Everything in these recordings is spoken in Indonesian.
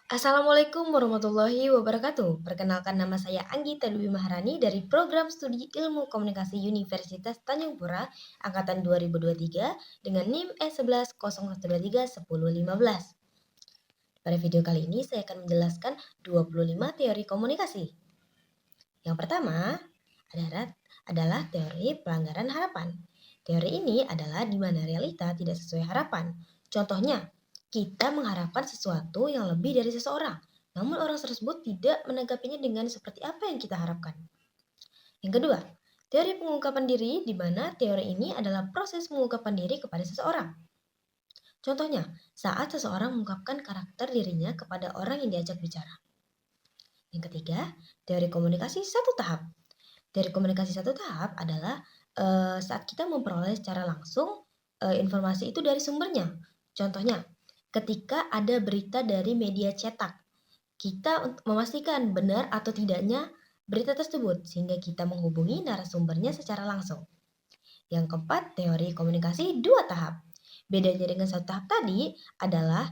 Assalamualaikum warahmatullahi wabarakatuh. Perkenalkan, nama saya Anggita Dwi Maharani dari Program Studi Ilmu Komunikasi Universitas Tanjung Pura angkatan 2023 dengan NIM E1101231015. Pada video kali ini saya akan menjelaskan 25 teori komunikasi. Yang pertama adalah teori pelanggaran harapan. Teori ini adalah di mana realita tidak sesuai harapan. Contohnya, kita mengharapkan sesuatu yang lebih dari seseorang, namun orang tersebut tidak menanggapinya dengan seperti apa yang kita harapkan. Yang kedua, teori pengungkapan diri, di mana teori ini adalah proses mengungkapkan diri kepada seseorang. Contohnya, saat seseorang mengungkapkan karakter dirinya kepada orang yang diajak bicara. Yang ketiga, teori komunikasi satu tahap. Teori komunikasi satu tahap adalah saat kita memperoleh secara langsung informasi itu dari sumbernya. Contohnya, ketika ada berita dari media cetak, kita memastikan benar atau tidaknya berita tersebut sehingga kita menghubungi narasumbernya secara langsung. Yang keempat, teori komunikasi dua tahap. Bedanya dengan satu tahap tadi adalah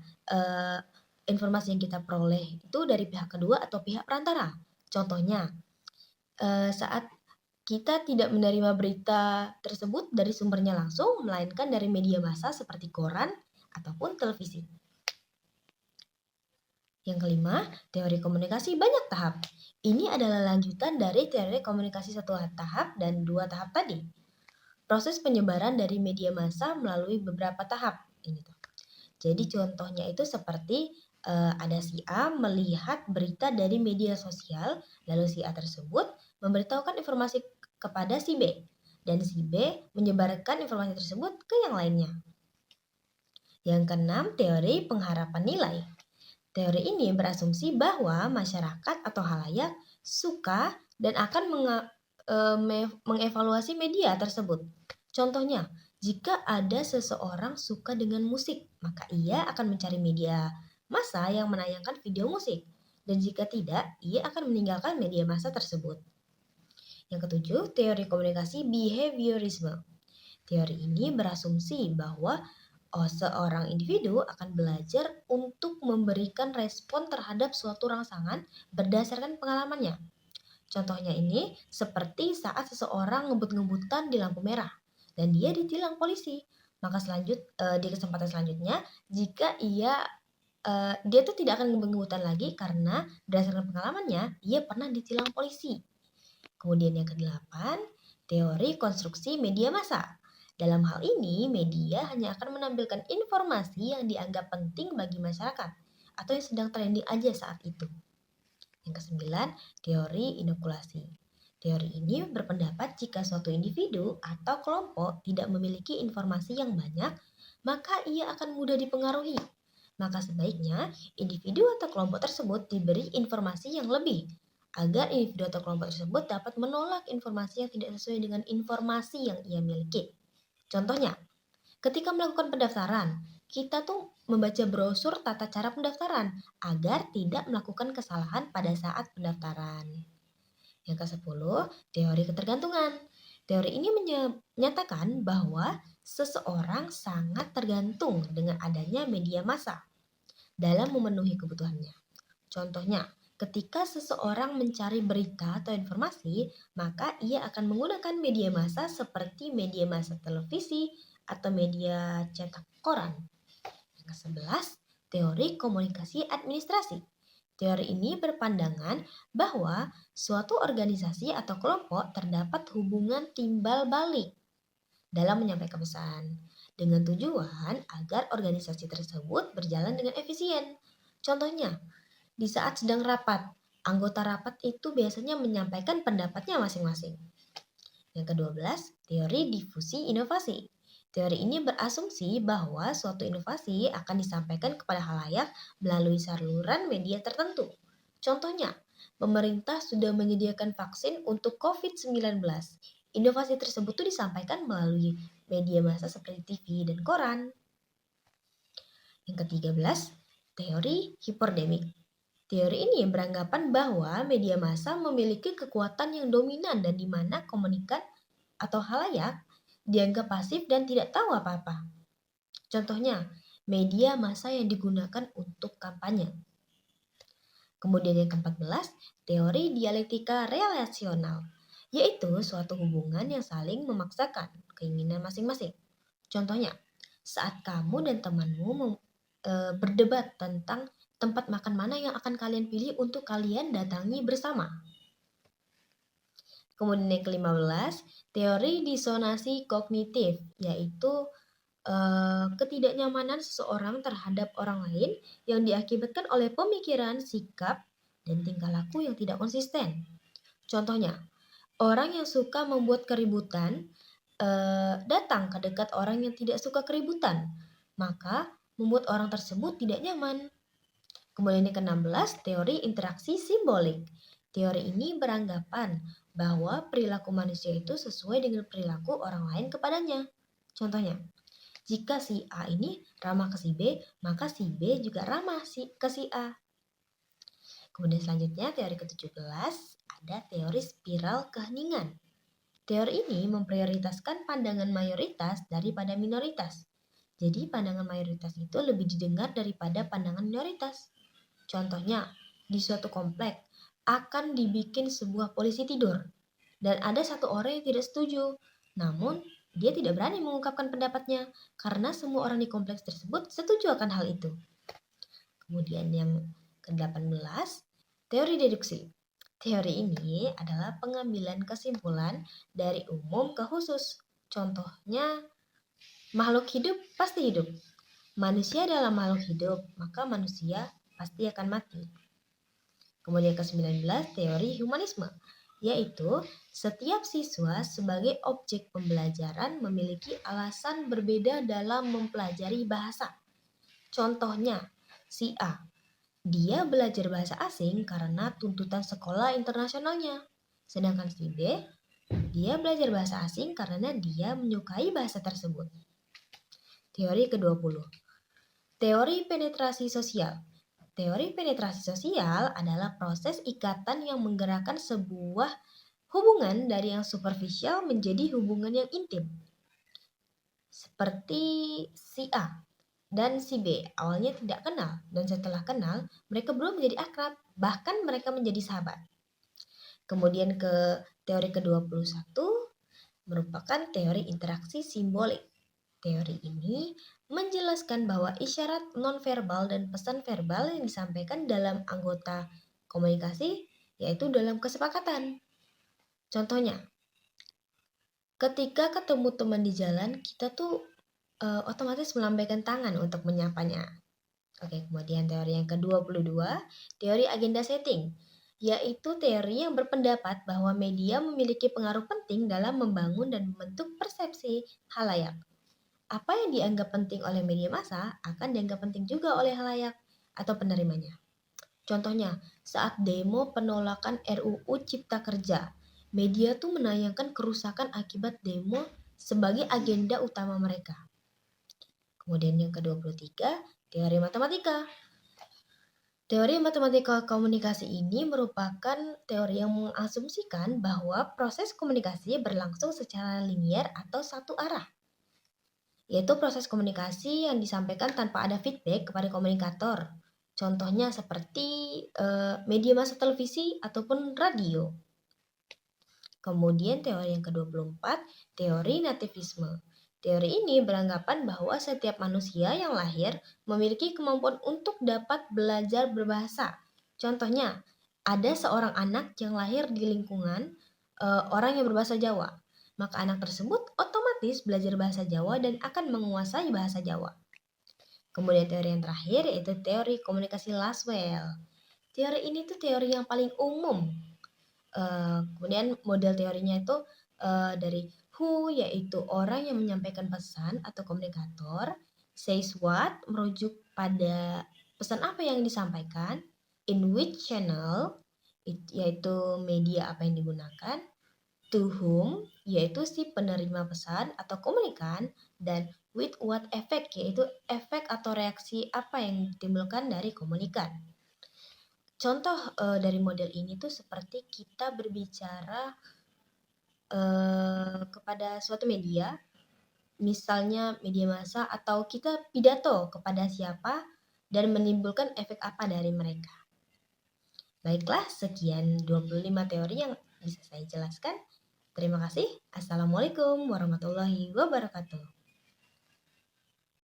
informasi yang kita peroleh itu dari pihak kedua atau pihak perantara. Contohnya, saat kita tidak menerima berita tersebut dari sumbernya langsung, melainkan dari media massa seperti koran ataupun televisi. Yang kelima, teori komunikasi banyak tahap. Ini adalah lanjutan dari teori komunikasi satu tahap dan dua tahap tadi. Proses penyebaran dari media massa melalui beberapa tahap. Jadi contohnya itu seperti ada si A melihat berita dari media sosial, lalu si A tersebut memberitahukan informasi kepada si B, dan si B menyebarkan informasi tersebut ke yang lainnya. Yang keenam, teori pengharapan nilai. Teori ini berasumsi bahwa masyarakat atau halayak suka dan akan mengevaluasi media tersebut. Contohnya, jika ada seseorang suka dengan musik, maka ia akan mencari media massa yang menayangkan video musik. Dan jika tidak, ia akan meninggalkan media massa tersebut. Yang ketujuh, teori komunikasi behaviorisme. Teori ini berasumsi bahwa seorang individu akan belajar untuk memberikan respon terhadap suatu rangsangan berdasarkan pengalamannya. Contohnya ini seperti saat seseorang ngebut-ngebutan di lampu merah dan dia ditilang polisi. Maka di kesempatan selanjutnya, jika dia tuh tidak akan ngebut-ngebutan lagi karena berdasarkan pengalamannya, ia pernah ditilang polisi. Kemudian yang kedelapan, teori konstruksi media massa. Dalam hal ini, media hanya akan menampilkan informasi yang dianggap penting bagi masyarakat atau yang sedang trending aja saat itu. Yang kesembilan, teori inokulasi. Teori ini berpendapat jika suatu individu atau kelompok tidak memiliki informasi yang banyak, maka ia akan mudah dipengaruhi. Maka sebaiknya individu atau kelompok tersebut diberi informasi yang lebih, agar individu atau kelompok tersebut dapat menolak informasi yang tidak sesuai dengan informasi yang ia miliki. Contohnya, ketika melakukan pendaftaran, kita tuh membaca brosur tata cara pendaftaran agar tidak melakukan kesalahan pada saat pendaftaran. Yang ke-10, teori ketergantungan. Teori ini menyatakan bahwa seseorang sangat tergantung dengan adanya media massa dalam memenuhi kebutuhannya. Contohnya, ketika seseorang mencari berita atau informasi, maka ia akan menggunakan media massa seperti media massa televisi atau media cetak koran. Yang ke-11, teori komunikasi administrasi. Teori ini berpandangan bahwa suatu organisasi atau kelompok terdapat hubungan timbal balik dalam menyampaikan pesan, dengan tujuan agar organisasi tersebut berjalan dengan efisien. Contohnya, di saat sedang rapat, anggota rapat itu biasanya menyampaikan pendapatnya masing-masing. Yang ke-12, teori difusi inovasi. Teori ini berasumsi bahwa suatu inovasi akan disampaikan kepada khalayak melalui saluran media tertentu. Contohnya, pemerintah sudah menyediakan vaksin untuk COVID-19. Inovasi tersebut disampaikan melalui media massa seperti TV dan koran. Yang ke-13, teori hiperdemik. Teori ini beranggapan bahwa media massa memiliki kekuatan yang dominan dan di mana komunikan atau halayak dianggap pasif dan tidak tahu apa-apa. Contohnya, media massa yang digunakan untuk kampanye. Kemudian yang ke-14, teori dialektika relasional, yaitu suatu hubungan yang saling memaksakan keinginan masing-masing. Contohnya, saat kamu dan temanmu berdebat tentang tempat makan mana yang akan kalian pilih untuk kalian datangi bersama. Kemudian yang ke-15, teori disonansi kognitif, yaitu ketidaknyamanan seseorang terhadap orang lain yang diakibatkan oleh pemikiran, sikap, dan tingkah laku yang tidak konsisten. Contohnya, orang yang suka membuat keributan datang ke dekat orang yang tidak suka keributan, maka membuat orang tersebut tidak nyaman. Kemudian yang ke-16, teori interaksi simbolik. Teori ini beranggapan bahwa perilaku manusia itu sesuai dengan perilaku orang lain kepadanya. Contohnya, jika si A ini ramah ke si B, maka si B juga ramah ke si A. Kemudian selanjutnya teori ke-17 ada teori spiral keheningan. Teori ini memprioritaskan pandangan mayoritas daripada minoritas. Jadi pandangan mayoritas itu lebih didengar daripada pandangan minoritas. Contohnya, di suatu komplek akan dibikin sebuah polisi tidur dan ada satu orang yang tidak setuju. Namun, dia tidak berani mengungkapkan pendapatnya karena semua orang di kompleks tersebut setuju akan hal itu. Kemudian yang ke-18, teori deduksi. Teori ini adalah pengambilan kesimpulan dari umum ke khusus. Contohnya, makhluk hidup pasti hidup. Manusia adalah makhluk hidup, maka manusia pasti akan mati. Kemudian ke-19, teori humanisme, yaitu setiap siswa sebagai objek pembelajaran memiliki alasan berbeda dalam mempelajari bahasa. Contohnya, si A, dia belajar bahasa asing karena tuntutan sekolah internasionalnya. Sedangkan si B, dia belajar bahasa asing karena dia menyukai bahasa tersebut. Teori ke-20, teori penetrasi sosial. Teori penetrasi sosial adalah proses ikatan yang menggerakkan sebuah hubungan dari yang superficial menjadi hubungan yang intim. Seperti si A dan si B awalnya tidak kenal dan setelah kenal mereka belum menjadi akrab, bahkan mereka menjadi sahabat. Kemudian ke teori ke-21 merupakan teori interaksi simbolik. Teori ini menjelaskan bahwa isyarat nonverbal dan pesan verbal yang disampaikan dalam anggota komunikasi yaitu dalam kesepakatan. Contohnya, ketika ketemu teman di jalan, kita tuh otomatis melambaikan tangan untuk menyapanya. Oke, kemudian teori yang ke-22, teori agenda setting, yaitu teori yang berpendapat bahwa media memiliki pengaruh penting dalam membangun dan membentuk persepsi khalayak. Apa yang dianggap penting oleh media massa akan dianggap penting juga oleh khalayak atau penerimanya. Contohnya, saat demo penolakan RUU Cipta Kerja, media tuh menayangkan kerusakan akibat demo sebagai agenda utama mereka. Kemudian yang ke-23, teori matematika. Teori matematika komunikasi ini merupakan teori yang mengasumsikan bahwa proses komunikasi berlangsung secara linier atau satu arah, yaitu proses komunikasi yang disampaikan tanpa ada feedback kepada komunikator. Contohnya seperti media massa televisi ataupun radio. Kemudian teori yang ke-24, teori nativisme. Teori ini beranggapan bahwa setiap manusia yang lahir memiliki kemampuan untuk dapat belajar berbahasa. Contohnya, ada seorang anak yang lahir di lingkungan orang yang berbahasa Jawa. Maka anak tersebut otomatis belajar bahasa Jawa dan akan menguasai bahasa Jawa. Kemudian teori yang terakhir yaitu teori komunikasi Laswell. Teori ini tuh teori yang paling umum. Kemudian model teorinya itu dari who, yaitu orang yang menyampaikan pesan atau komunikator, says what, merujuk pada pesan apa yang disampaikan, in which channel, yaitu media apa yang digunakan, to whom, yaitu si penerima pesan atau komunikan, dan with what effect, yaitu efek atau reaksi apa yang ditimbulkan dari komunikan. Contoh dari model ini tuh seperti kita berbicara kepada suatu media, misalnya media massa, atau kita pidato kepada siapa dan menimbulkan efek apa dari mereka. Baiklah, sekian 25 teori yang bisa saya jelaskan. Terima kasih. Assalamualaikum warahmatullahi wabarakatuh.